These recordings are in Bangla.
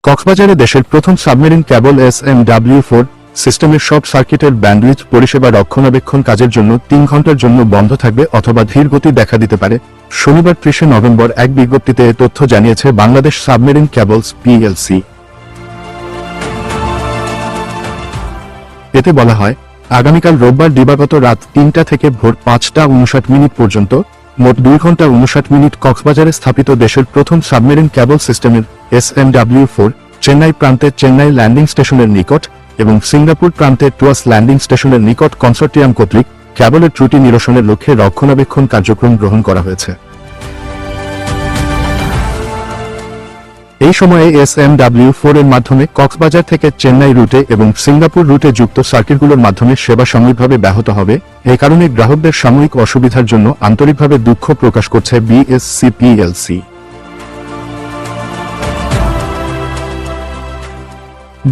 কক্সবাজারে দেশের প্রথম সাবমেরিন কেবল SMW4 সিস্টেমের সব সার্কিটের ব্যান্ডউইথ পরিষেবা রক্ষণাবেক্ষণ কাজের জন্য 3 ঘন্টার জন্য বন্ধ থাকবে অথবা ধীর গতি দেখা দিতে পারে। শনিবার 30 নভেম্বর এক বিজ্ঞপ্তিতে এ তথ্য জানিয়েছে বাংলাদেশ সাবমেরিন কেবলস PLC। এতে বলা হয়, আগামীকাল রোববার দিবাগত রাত 3টা থেকে ভোর 5টা 59 পর্যন্ত মোট 2 ঘন্টা 59 মিনিট কক্সবাজারে স্থাপিত দেশের প্রথম সাবমেরিন কেবল সিস্টেমের SMW4 চেন্নাই প্রান্তে চেন্নাই ল্যান্ডিং স্টেশনের নিকট এবং সিঙ্গাপুর প্রান্তে টুয়াস ল্যান্ডিং স্টেশনের নিকট কনসোর্টিয়াম কর্তৃক কেবলের ত্রুটি নিরসনের লক্ষ্যে রক্ষণাবেক্ষণ কার্যক্রম গ্রহণ করা হয়েছে। এই সময়ে SMW4 এর মাধ্যমে কক্সবাজার থেকে চেন্নাই রুটে এবং সিঙ্গাপুর রুটে যুক্ত সার্কিটগুলোর মাধ্যমে সেবা সাময়িকভাবে ব্যাহত হবে। এই কারণে গ্রাহকদের সাময়িক অসুবিধার জন্য আন্তরিকভাবে দুঃখ প্রকাশ করছে BSC PLC।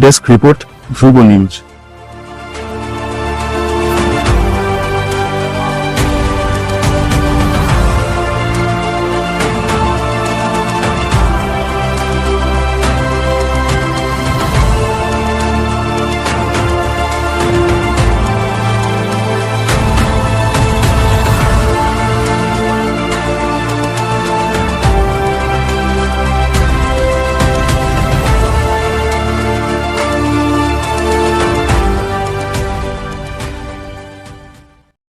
ডেস্ক রিপোর্ট, ধ্রুব নিউজ।